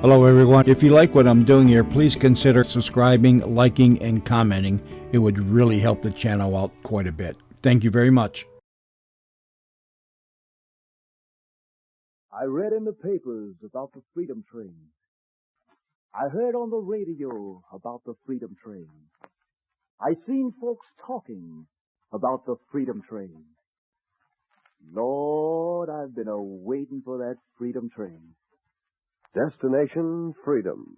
Hello, everyone. If you like what I'm doing here, please consider subscribing, liking, and commenting. It would really help the channel out quite a bit. Thank you very much. I read in the papers about the Freedom Train. I heard on the radio about the Freedom Train. I seen folks talking about the Freedom Train. Lord, I've been a-waiting for that Freedom Train. Destination Freedom.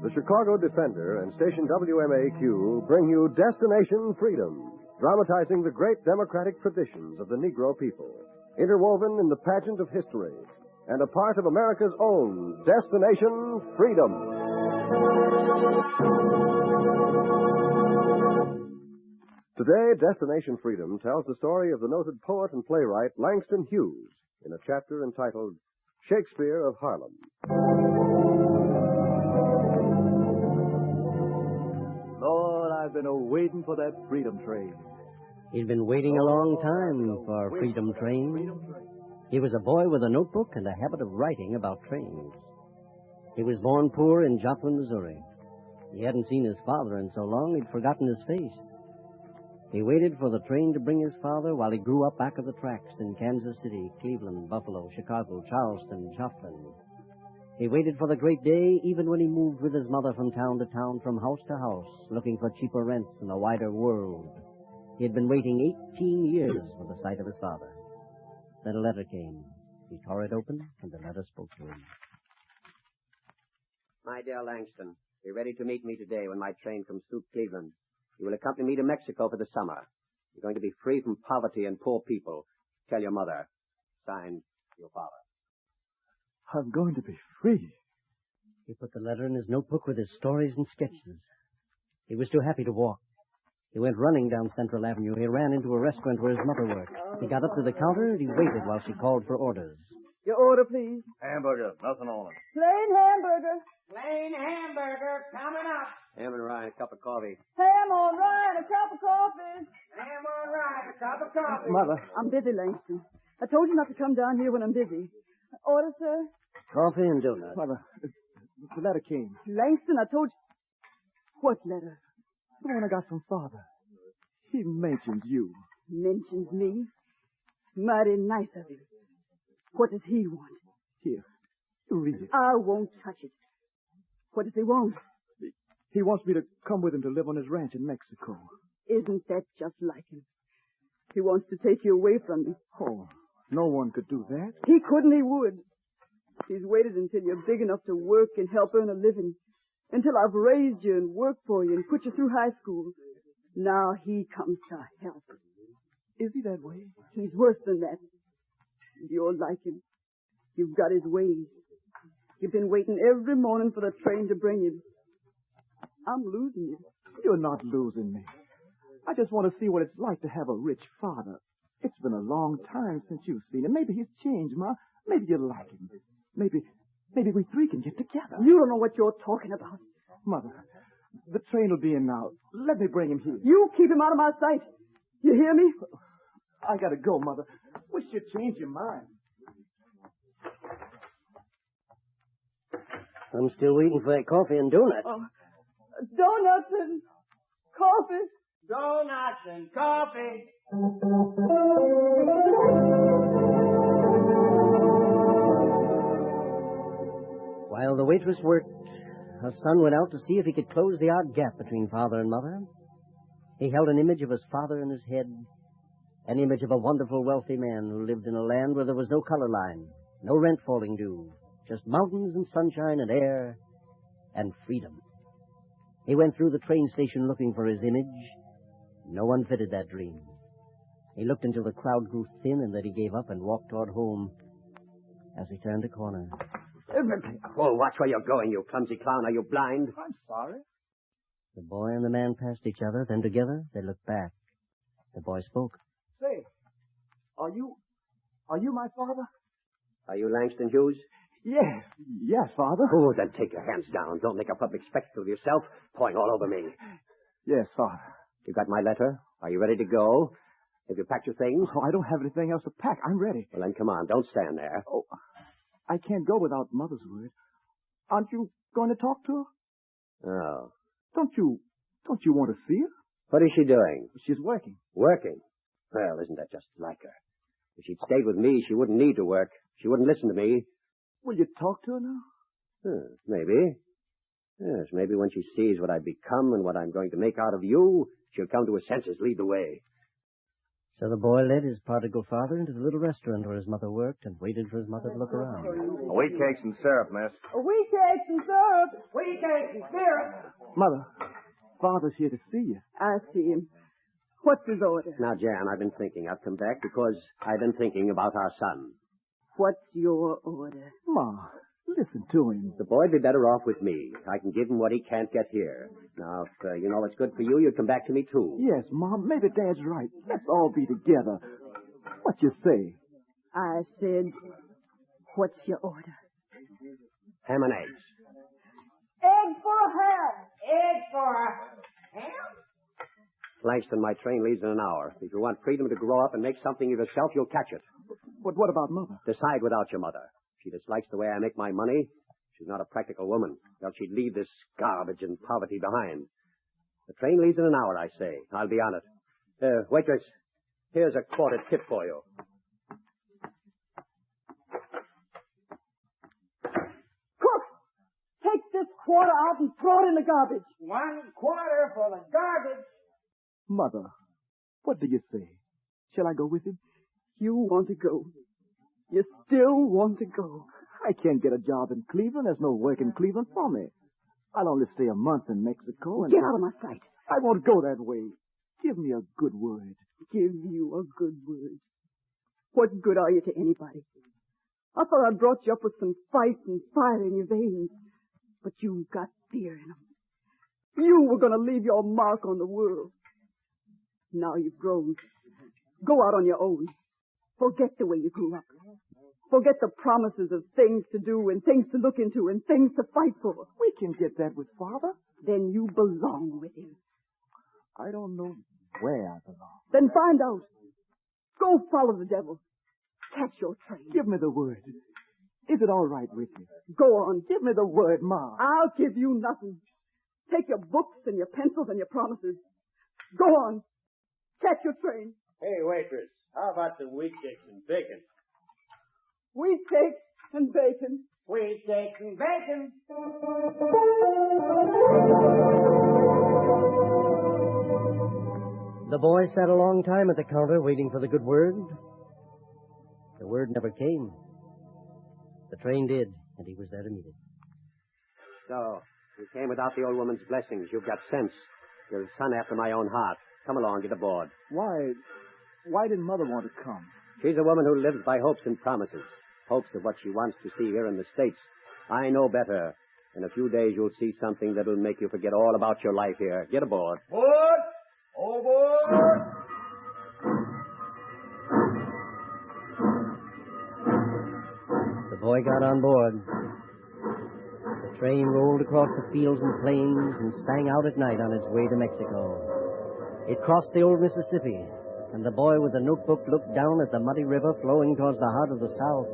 The Chicago Defender and station WMAQ bring you Destination Freedom, dramatizing the great democratic traditions of the Negro people, interwoven in the pageant of history, and a part of America's own Destination Freedom. Today, Destination Freedom tells the story of the noted poet and playwright Langston Hughes in a chapter entitled Shakespeare of Harlem. Lord, I've been a-waiting for that Freedom Train. He'd been waiting a long time for Freedom Train. He was a boy with a notebook and a habit of writing about trains. He was born poor in Joplin, Missouri. He hadn't seen his father in so long he'd forgotten his face. He waited for the train to bring his father while he grew up back of the tracks in Kansas City, Cleveland, Buffalo, Chicago, Charleston, Joplin. He waited for the great day even when he moved with his mother from town to town, from house to house, looking for cheaper rents and a wider world. He had been waiting 18 years for the sight of his father. Then a letter came. He tore it open, and the letter spoke to him. My dear Langston, be ready to meet me today when my train comes through Cleveland. You will accompany me to Mexico for the summer. You're going to be free from poverty and poor people. Tell your mother. Signed, your father. I'm going to be free. He put the letter in his notebook with his stories and sketches. He was too happy to walk. He went running down Central Avenue. He ran into a restaurant where his mother worked. He got up to the counter and he waited while she called for orders. Your order, please. Hamburger, nothing on it. Plain hamburger. Plain hamburger coming up. Ham and rye, a cup of coffee. Ham on rye and a cup of coffee. Ham on rye, a cup of coffee. Mother. I'm busy, Langston. I told you not to come down here when I'm busy. Order, sir? Coffee and donuts. Mother, the letter came. Langston, I told you. What letter? The one I got from Father. He mentioned you. Mentions me. Mighty nice of him. What does he want? Here, you read it. I won't touch it. What does he want? He wants me to come with him to live on his ranch in Mexico. Isn't that just like him? He wants to take you away from me. Oh, no one could do that. He couldn't, he would. He's waited until you're big enough to work and help earn a living. Until I've raised you and worked for you and put you through high school. Now he comes to help. Is he that way? He's worse than that. You're like him. You've got his ways. You've been waiting every morning for the train to bring you. I'm losing you. You're not losing me. I just want to see what it's like to have a rich father. It's been a long time since you've seen him. Maybe he's changed, Ma. Maybe you like him. Maybe we three can get together. You don't know what you're talking about. Mother, the train will be in now. Let me bring him here. You keep him out of my sight. You hear me? I gotta go, Mother. Wish you'd change your mind. I'm still waiting for that coffee and donuts. Oh, donuts and coffee. Donuts and coffee. While the waitress worked, her son went out to see if he could close the odd gap between father and mother. He held an image of his father in his head, an image of a wonderful, wealthy man who lived in a land where there was no color line, no rent falling due, just mountains and sunshine and air and freedom. He went through the train station looking for his image. No one fitted that dream. He looked until the crowd grew thin and then he gave up and walked toward home. As he turned a corner... Oh, watch where you're going, you clumsy clown. Are you blind? I'm sorry. The boy and the man passed each other, then together they looked back. The boy spoke. Say, are you my father? Are you Langston Hughes? Yes, Father. Oh, then take your hands down. Don't make a public spectacle of yourself, pawing all over me. Yes, Father. You got my letter? Are you ready to go? Have you packed your things? Oh, I don't have anything else to pack. I'm ready. Well, then come on. Don't stand there. Oh, I can't go without Mother's word. Aren't you going to talk to her? Oh. Don't you want to see her? What is she doing? She's working. Working? Well, isn't that just like her? If she'd stayed with me, she wouldn't need to work. She wouldn't listen to me. Will you talk to her now? Maybe. Yes, maybe when she sees what I've become and what I'm going to make out of you, she'll come to her senses, lead the way. So the boy led his prodigal father into the little restaurant where his mother worked and waited for his mother to look around. Wheat cakes and syrup, miss. Wheat cakes and syrup. Wheat cakes and syrup. Mother, Father's here to see you. I see him. What's his order? Now, Jan, I've been thinking. I've come back because I've been thinking about our son. What's your order? Ma, listen to him. The boy'd be better off with me. I can give him what he can't get here. Now, if you know what's good for you, you'd come back to me, too. Yes, Mom, maybe Dad's right. Let's all be together. What you say? I said, what's your order? Ham and eggs. Egg for a ham. Egg for a ham? Langston, my train leaves in an hour. If you want freedom to grow up and make something of yourself, you'll catch it. But what about Mother? Decide without your mother. She dislikes the way I make my money. She's not a practical woman. Else she'd leave this garbage and poverty behind. The train leaves in an hour, I say. I'll be on it. Waitress, here's a quarter tip for you. Cook! Take this quarter out and throw it in the garbage. 1 quarter for the garbage. Mother, what do you say? Shall I go with him? You want to go. You still want to go. I can't get a job in Cleveland. There's no work in Cleveland for me. I'll only stay a month in Mexico and... Get out of my sight. I won't go that way. Give me a good word. Give you a good word. What good are you to anybody? I thought I brought you up with some fight and fire in your veins. But you've got fear in them. You were going to leave your mark on the world. Now you've grown. Go out on your own. Forget the way you grew up. Forget the promises of things to do and things to look into and things to fight for. We can get that with Father. Then you belong with him. I don't know where I belong. Then find out. Go follow the devil. Catch your train. Give me the word. Is it all right with you? Go on. Give me the word, Ma. I'll give you nothing. Take your books and your pencils and your promises. Go on. Catch your train. Hey, waitress, how about the wheat cakes and bacon? Wheat cakes and bacon. Wheat cakes and bacon. The boy sat a long time at the counter waiting for the good word. The word never came. The train did, and he was there to meet it. So, you came without the old woman's blessings. You've got sense. You're a son after my own heart. Come along, get aboard. Why didn't Mother want to come? She's a woman who lives by hopes and promises. Hopes of what she wants to see here in the States. I know better. In a few days, you'll see something that'll make you forget all about your life here. Get aboard. Board! Oh, board! The boy got on board. The train rolled across the fields and plains and sang out at night on its way to Mexico. It crossed the old Mississippi, and the boy with the notebook looked down at the muddy river flowing towards the heart of the South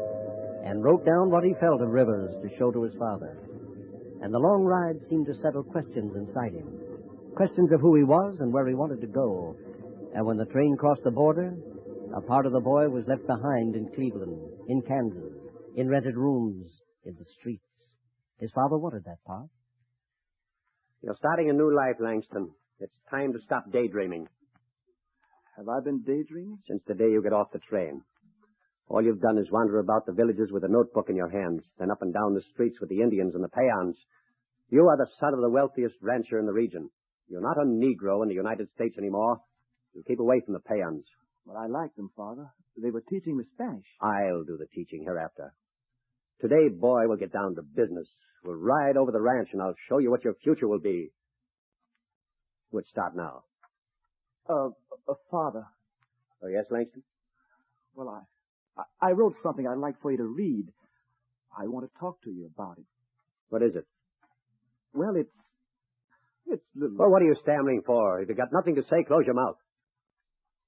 and wrote down what he felt of rivers to show to his father. And the long ride seemed to settle questions inside him, questions of who he was and where he wanted to go. And when the train crossed the border, a part of the boy was left behind in Cleveland, in Kansas, in rented rooms, in the streets. His father wanted that part. You're starting a new life, Langston. It's time to stop daydreaming. Have I been daydreaming? Since the day you get off the train. All you've done is wander about the villages with a notebook in your hands, then up and down the streets with the Indians and the peons. You are the son of the wealthiest rancher in the region. You're not a Negro in the United States anymore. You keep away from the peons. Well, I liked them, Father. They were teaching me Spanish. I'll do the teaching hereafter. Today, boy, we'll get down to business. We'll ride over the ranch, and I'll show you what your future will be. We'll start now. Father. Oh, yes, Langston? Well, I wrote something I'd like for you to read. I want to talk to you about it. What is it? Well, it's little... Well, what are you stammering for? If you've got nothing to say, close your mouth.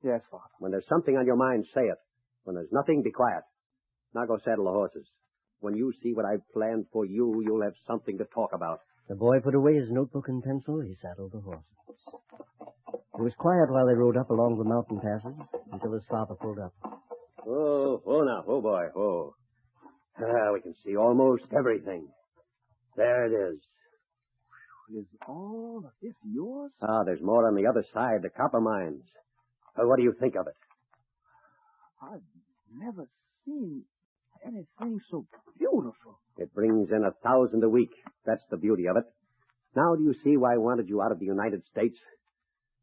Yes, Father. When there's something on your mind, say it. When there's nothing, be quiet. Now go saddle the horses. When you see what I've planned for you, you'll have something to talk about. The boy put away his notebook and pencil. He saddled the horses. It was quiet while they rode up along the mountain passes until his father pulled up. Oh now. Oh, boy. Oh. We can see almost everything. There it is. Is all of this yours? There's more on the other side, the copper mines. What do you think of it? I've never seen anything so beautiful. It brings in 1,000 a week. That's the beauty of it. Now do you see why I wanted you out of the United States?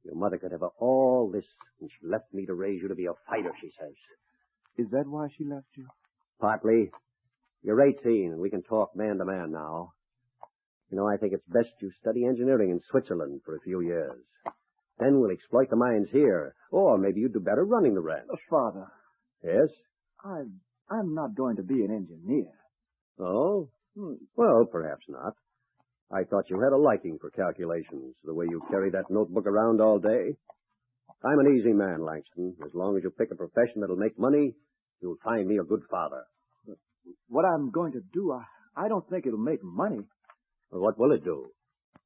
Your mother could have all this, and she left me to raise you to be a fighter, she says. Is that why she left you? Partly. You're 18, and we can talk man to man now. You know, I think it's best you study engineering in Switzerland for a few years. Then we'll exploit the mines here. Or maybe you'd do better running the ranch. Father. Yes? I'm not going to be an engineer. Oh? Well, perhaps not. I thought you had a liking for calculations, the way you carry that notebook around all day. I'm an easy man, Langston. As long as you pick a profession that'll make money, you'll find me a good father. What I'm going to do, I don't think it'll make money. Well, what will it do?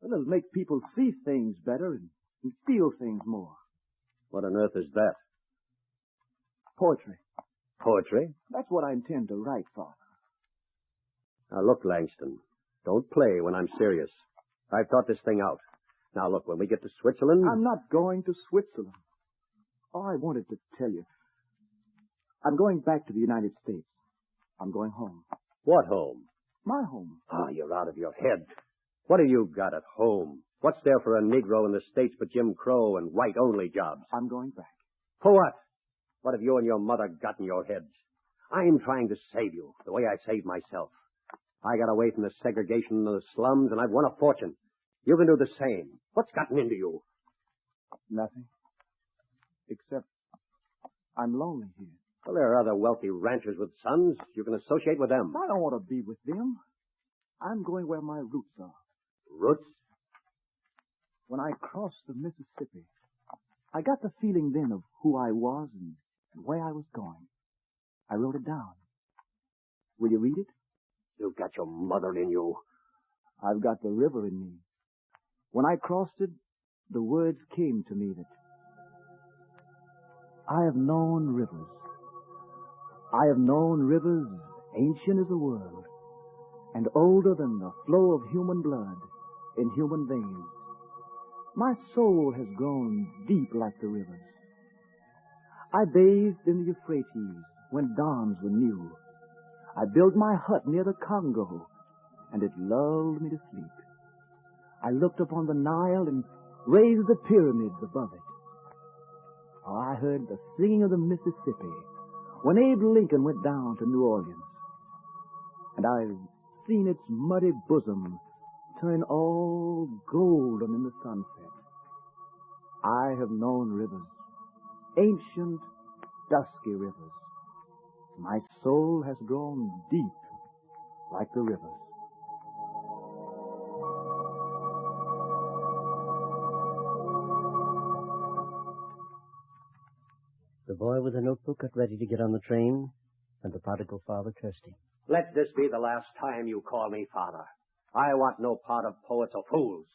Well, it'll make people see things better and feel things more. What on earth is that? Poetry. Poetry? That's what I intend to write, Father. Now, look, Langston. Don't play when I'm serious. I've thought this thing out. Now, look, when we get to Switzerland... I'm not going to Switzerland. Oh, I wanted to tell you. I'm going back to the United States. I'm going home. What home? My home. You're out of your head. What have you got at home? What's there for a Negro in the States but Jim Crow and white-only jobs? I'm going back. For what? What have you and your mother got in your heads? I'm trying to save you, the way I saved myself. I got away from the segregation in the slums, and I've won a fortune. You can do the same. What's gotten into you? Nothing. Except I'm lonely here. Well, there are other wealthy ranchers with sons. You can associate with them. I don't want to be with them. I'm going where my roots are. Roots? When I crossed the Mississippi, I got the feeling then of who I was and where I was going. I wrote it down. Will you read it? You've got your mother in you. I've got the river in me. When I crossed it, the words came to me that I have known rivers. I have known rivers ancient as the world and older than the flow of human blood in human veins. My soul has grown deep like the rivers. I bathed in the Euphrates when dawns were new. I built my hut near the Congo, and it lulled me to sleep. I looked upon the Nile and raised the pyramids above it. Oh, I heard the singing of the Mississippi when Abe Lincoln went down to New Orleans. And I've seen its muddy bosom turn all golden in the sunset. I have known rivers, ancient, dusky rivers. My soul has grown deep like the rivers. The boy with the notebook got ready to get on the train, and the prodigal father cursed him. Let this be the last time you call me father. I want no part of poets or fools.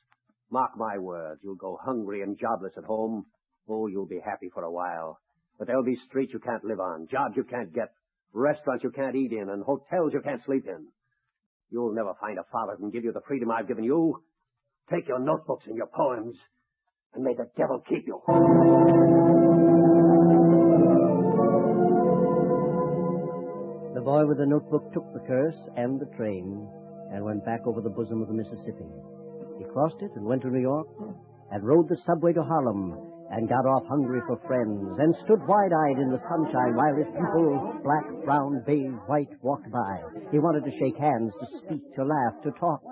Mark my words, you'll go hungry and jobless at home. Oh, you'll be happy for a while. But there'll be streets you can't live on, jobs you can't get, restaurants you can't eat in, and hotels you can't sleep in. You'll never find a father who can give you the freedom I've given you. Take your notebooks and your poems, and may the devil keep you. The boy with the notebook took the curse and the train and went back over the bosom of the Mississippi. He crossed it and went to New York and rode the subway to Harlem and got off hungry for friends and stood wide-eyed in the sunshine while his people, black, brown, beige, white, walked by. He wanted to shake hands, to speak, to laugh, to talk.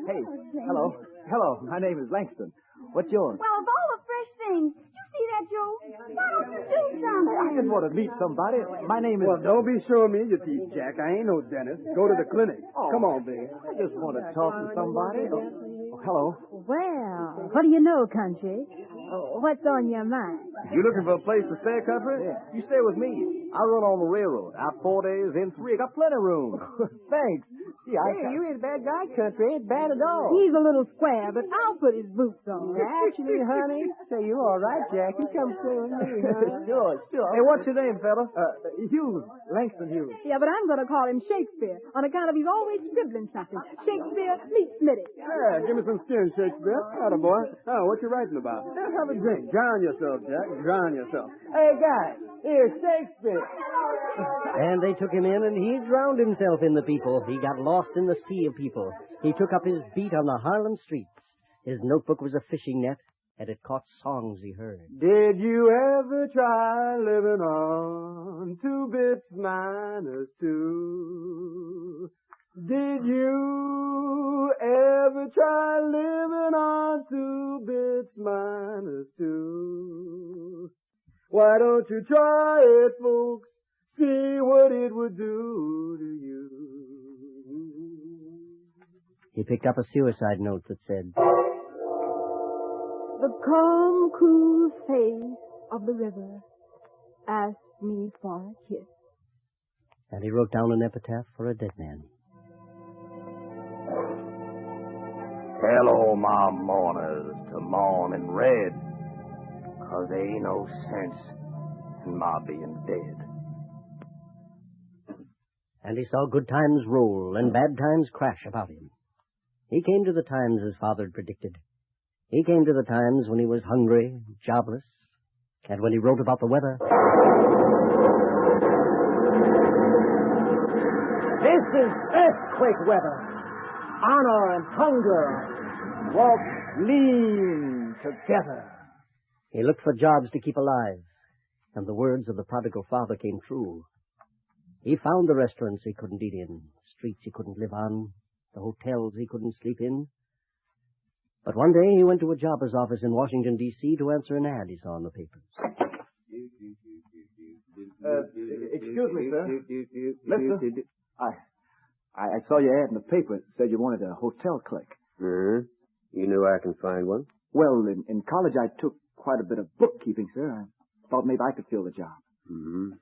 Hey, hello. Hello, my name is Langston. What's yours? Well, of all the fresh things, you see that, Joe? Why don't you do something? I just want to meet somebody. My name is... Well, don't be showing me your teeth, Jack. I ain't no dentist. Go to the clinic. Come on, baby. I just want to talk to somebody. Oh, hello. Well, what do you know, country? What's on your mind? You looking for a place to stay, country? Yeah. You stay with me. I run on the railroad. Out 4 days, in 3. I got plenty of room. Thanks. You ain't a bad guy, country. Ain't bad at all. He's a little square, but I'll put his boots on. Actually, honey, say you all right, Jack. You come stay with me, huh? Sure. Hey, what's your name, fella? Hughes. Langston Hughes. Yeah, but I'm going to call him Shakespeare on account of he's always scribbling something. Shakespeare, meet Smitty. Yeah, give me some skin, Shakespeare. Atta boy. Oh, what you writing about? Have a drink. Drown yourself, Jack. Drown yourself. Hey, guys, here's Shakespeare. And they took him in, and he drowned himself in the people. He got lost in the sea of people. He took up his beat on the Harlem streets. His notebook was a fishing net, and it caught songs he heard. Did you ever try living on 2 bits minus 2? Did you ever try living on 2 bits minus 2? Why don't you try it, folks? See what it would do to you. He picked up a suicide note that said, The calm, cool face of the river asked me for a kiss. and he wrote down an epitaph for a dead man. Tell all my mourners to mourn in red, 'cause there ain't no sense in my being dead. And he saw good times roll and bad times crash about him. He came to the times his father had predicted. He came to the times when he was hungry, jobless, and when he wrote about the weather. This is earthquake weather. Honor and hunger walk lean together. He looked for jobs to keep alive, and the words of the prodigal father came true. He found the restaurants he couldn't eat in, streets he couldn't live on, the hotels he couldn't sleep in. But one day he went to a jobber's office in Washington, D.C. to answer an ad he saw in the papers. Excuse me, sir. Mister, I saw your ad in the paper. It said you wanted a hotel clerk. You knew I can find one? Well, in college I took quite a bit of bookkeeping, sir. I thought maybe I could fill the job. Mm-hmm.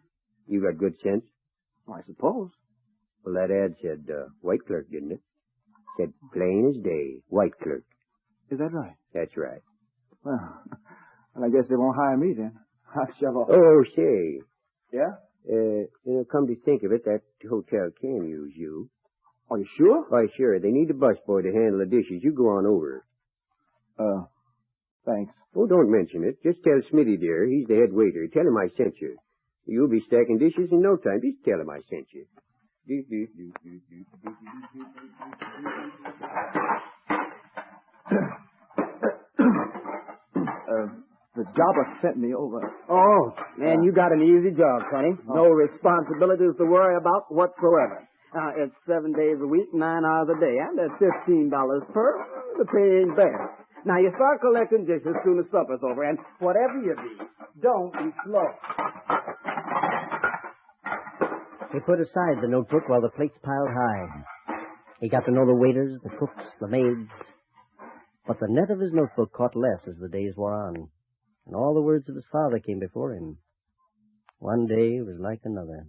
You got good sense? Well, I suppose. Well, that ad said white clerk, didn't it? Said plain as day, white clerk. Is that right? That's right. Well, I guess they won't hire me then. I'll shove off. Oh, say. Yeah? Come to think of it, that hotel can use you. Are you sure? Why, sure. They need a busboy to handle the dishes. You go on over. Thanks. Oh, don't mention it. Just tell Smitty, dear. He's the head waiter. Tell him I sent you. You'll be stacking dishes in no time. Just tell him I sent you. The jobber sent me over. Oh, man, you got an easy job, Sonny. No responsibilities to worry about whatsoever. It's 7 days a week, 9 hours a day, and that's $15 per. The pay ain't bad. Now, you start collecting dishes as soon as supper's over, and whatever you do, don't be slow. He put aside the notebook while the plates piled high. He got to know the waiters, the cooks, the maids. But the net of his notebook caught less as the days wore on, and all the words of his father came before him. One day was like another,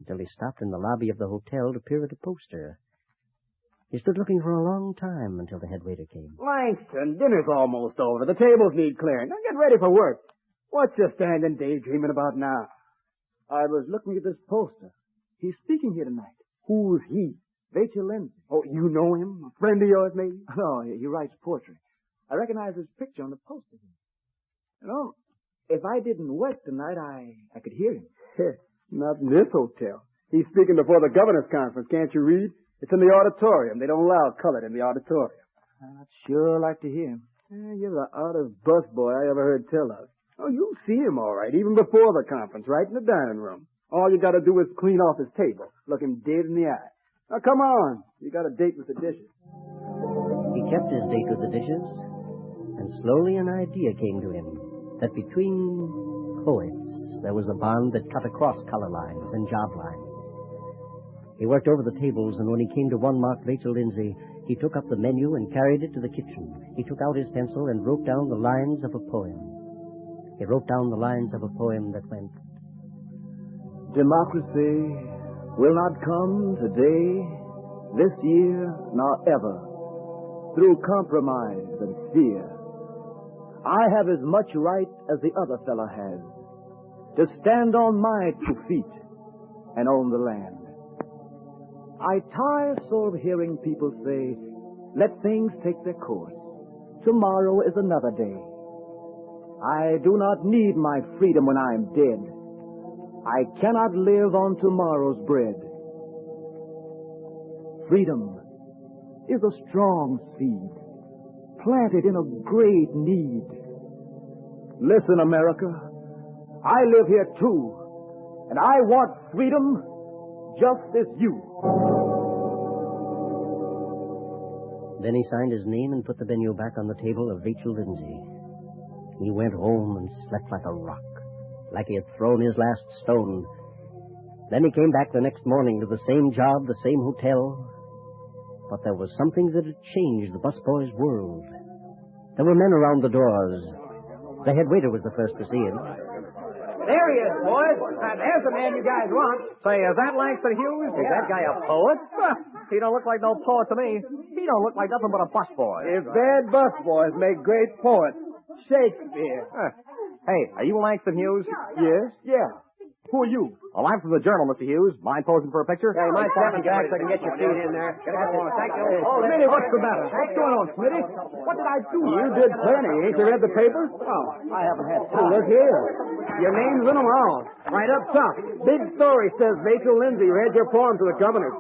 until he stopped in the lobby of the hotel to peer at a poster. He stood looking for a long time until the head waiter came. Langston, dinner's almost over. The tables need clearing. Now get ready for work. What you standing daydreaming about now? I was looking at this poster. He's speaking here tonight. Who's he? Rachel Lindsay. Oh, you know him? A friend of yours, maybe? No, he writes poetry. I recognize his picture on the poster. You know, if I didn't work tonight, I could hear him. Not in this hotel. He's speaking before the governor's conference. Can't you read? It's in the auditorium. They don't allow colored in the auditorium. I'd sure like to hear him. You're the oddest busboy I ever heard tell of. Oh, you'll see him all right, even before the conference, right in the dining room. All you got to do is clean off his table. Look him dead in the eye. Now, come on. You got a date with the dishes. He kept his date with the dishes, and slowly an idea came to him that between poets there was a bond that cut across color lines and job lines. He worked over the tables, and when he came to one marked Rachel Lindsay, he took up the menu and carried it to the kitchen. He took out his pencil and wrote down the lines of a poem. He wrote down the lines of a poem that went, Democracy will not come today, this year, nor ever, through compromise and fear. I have as much right as the other fellow has to stand on my 2 feet and own the land. I tire so of hearing people say, let things take their course. Tomorrow is another day. I do not need my freedom when I am dead. I cannot live on tomorrow's bread. Freedom is a strong seed, planted in a great need. Listen, America, I live here too, and I want freedom just as you. Then he signed his name and put the venue back on the table of Rachel Lindsay. He went home and slept like a rock, like he had thrown his last stone. Then he came back the next morning to the same job, the same hotel. But there was something that had changed the busboy's world. There were men around the doors. The head waiter was the first to see him. There he is, boys. There's the man you guys want. Say, is that Langston Hughes? Is that guy a poet? He don't look like no poet to me. He don't look like nothing but a busboy. If bad busboys make great poets, Shakespeare. Hey, are you Langston Hughes? Yes? Yeah. Who are you? Well, I'm from the Journal, Mr. Hughes. Mind posing for a picture? Hey, mind stepping back so I can get your feet in there. Thank you. Smitty, what's the matter? What's going on, Smitty? What did I do? You did plenty. Ain't you read the paper? Oh, I haven't had time. Look here. Your name's in them all. Right up top. Big story says Rachel Lindsay read your poem to the governor.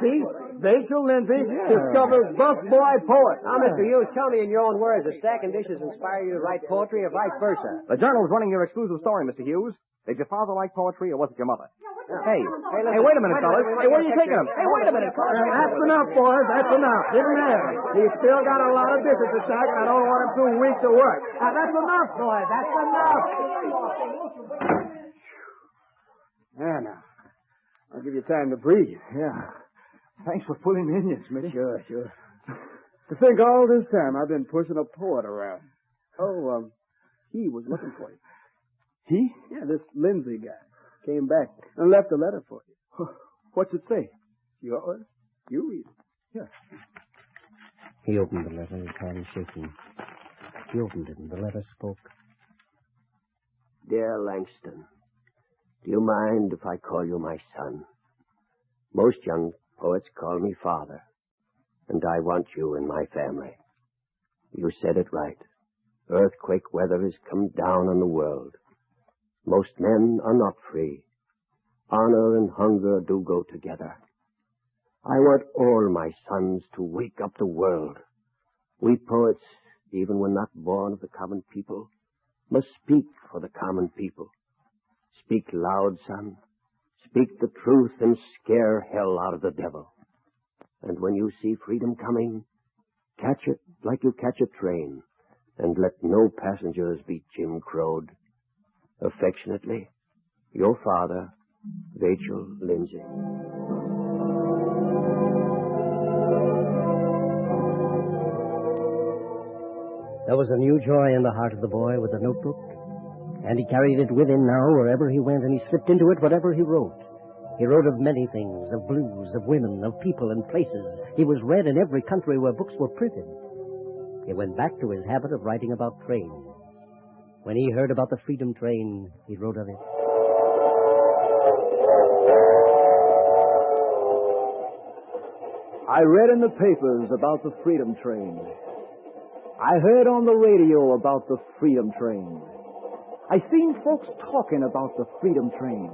See? Rachel Lindsay discovers busboy poet. Now, Mr. Hughes, tell me in your own words, does stacking dishes inspire you to write poetry or vice versa? The Journal's running your exclusive story, Mr. Hughes. Did your father like poetry or was it your mother? Hey, wait a minute, fellas. Hey, where are you taking him? Hey, wait a minute. That's enough, boys. That's enough. Didn't matter. He's still got a lot of dishes to stack, and I don't want him too weak to work. That's enough, boys. That's enough. There now. I'll give you time to breathe. Yeah. Thanks for pulling in, you, Smitty. Sure. To think all this time I've been pushing a poet around. Oh, he was looking for you. He? Yeah, this Lindsay guy. Came back and left a letter for you. What's it say? Yours? You read it. Yeah. He opened the letter, his hand shaking. He opened it, and the letter spoke. Dear Langston, do you mind if I call you my son? Most young poets call me father, and I want you in my family. You said it right. Earthquake weather has come down on the world. Most men are not free. Honor and hunger do go together. I want all my sons to wake up the world. We poets, even when not born of the common people, must speak for the common people. Speak loud, son. Speak the truth and scare hell out of the devil. And when you see freedom coming, catch it like you catch a train, and let no passengers be Jim Crowed. Affectionately, your father, Rachel Lindsay. There was a new joy in the heart of the boy with the notebook, and he carried it with him now wherever he went, and he slipped into it whatever he wrote. He wrote of many things, of blues, of women, of people and places. He was read in every country where books were printed. He went back to his habit of writing about trains. When he heard about the Freedom Train, he wrote of it. I read in the papers about the Freedom Train. I heard on the radio about the Freedom Train. I seen folks talking about the Freedom Train.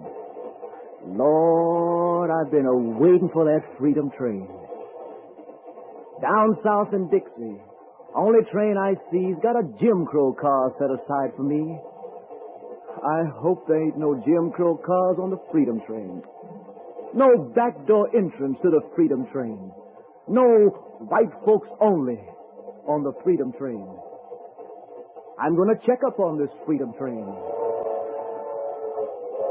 Lord, I've been waiting for that Freedom Train. Down south in Dixie, only train I see's got a Jim Crow car set aside for me. I hope there ain't no Jim Crow cars on the Freedom Train. No backdoor entrance to the Freedom Train. No white folks only on the Freedom Train. I'm going to check up on this Freedom Train.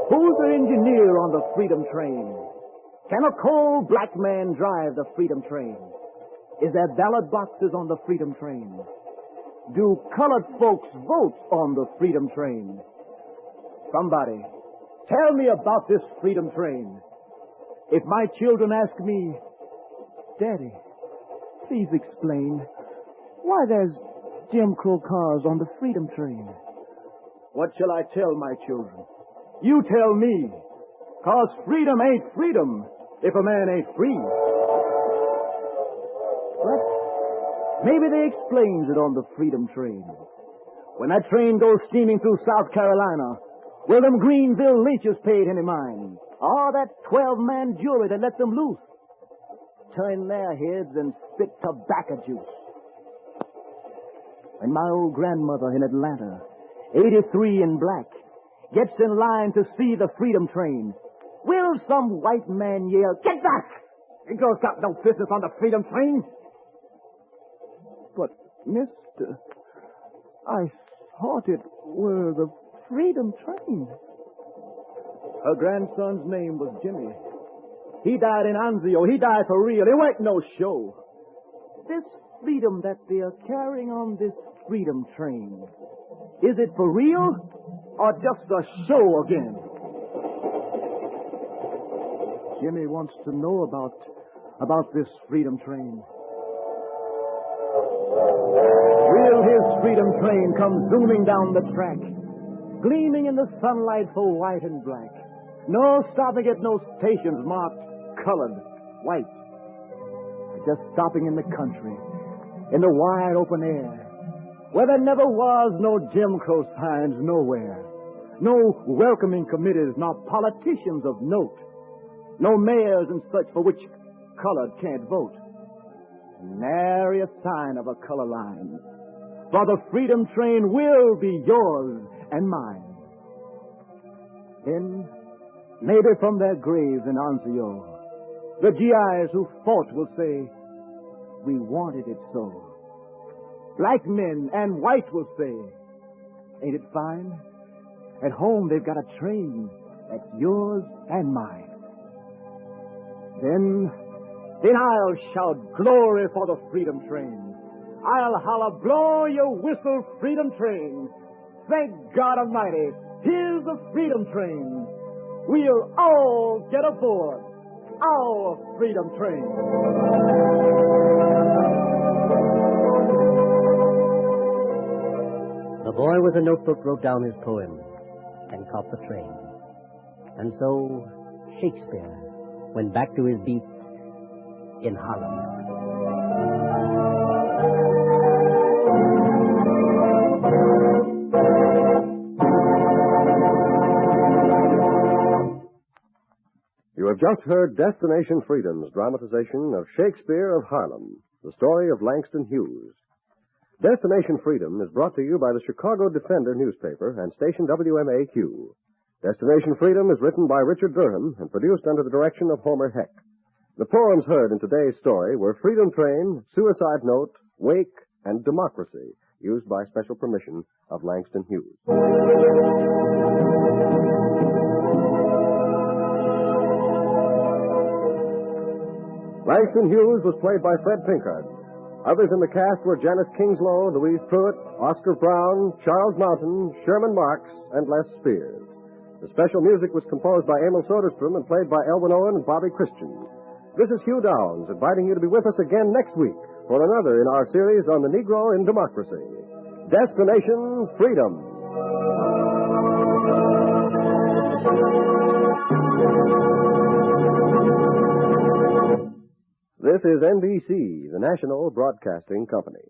Who's the engineer on the Freedom Train? Can a cold black man drive the Freedom Train? Is there ballot boxes on the Freedom Train? Do colored folks vote on the Freedom Train? Somebody, tell me about this Freedom Train. If my children ask me, Daddy, please explain why there's Jim Crow cars on the Freedom Train. What shall I tell my children? You tell me. 'Cause freedom ain't freedom if a man ain't free. But maybe they explains it on the Freedom Train. When that train goes steaming through South Carolina, will them Greenville lynchers paid any mind? Or that 12-man jury that let them loose? Turn their heads and spit tobacco juice. When my old grandmother in Atlanta, 83 in black, gets in line to see the Freedom Train, will some white man yell, "Get back! Negroes got no business on the Freedom Train"? But, mister, I thought it were the Freedom Train. Her grandson's name was Jimmy. He died in Anzio. He died for real. It wasn't no show. This freedom that they are carrying on this Freedom Train, is it for real or just a show again? Jimmy wants to know about this Freedom Train. Will his Freedom Train come zooming down the track, gleaming in the sunlight for white and black? No stopping at no stations marked colored, white. Just stopping in the country, in the wide open air, where there never was no Jim Crow signs nowhere, no welcoming committees, nor politicians of note, no mayors and such for which colored can't vote. Nary a sign of a color line, for the Freedom Train will be yours and mine. Then, maybe from their graves in Anzio, the GIs who fought will say, "We wanted it so." Black men and white will say, "Ain't it fine? At home they've got a train that's yours and mine." Then I'll shout glory for the Freedom Train. I'll holler, "Blow your whistle, Freedom Train. Thank God Almighty, here's the Freedom Train. We'll all get aboard our Freedom Train." The boy with a notebook wrote down his poem and caught the train. And so Shakespeare went back to his beat in Harlem. You have just heard Destination Freedom's dramatization of Shakespeare of Harlem, the story of Langston Hughes. Destination Freedom is brought to you by the Chicago Defender newspaper and station WMAQ. Destination Freedom is written by Richard Durham and produced under the direction of Homer Heck. The poems heard in today's story were Freedom Train, Suicide Note, Wake, and Democracy, used by special permission of Langston Hughes. Langston Hughes was played by Fred Pinkard. Others in the cast were Janice Kingslow, Louise Pruitt, Oscar Brown, Charles Mountain, Sherman Marks, and Les Spears. The special music was composed by Emil Soderstrom and played by Elwin Owen and Bobby Christian. This is Hugh Downs, inviting you to be with us again next week for another in our series on the Negro in Democracy. Destination Freedom. This is NBC, the National Broadcasting Company.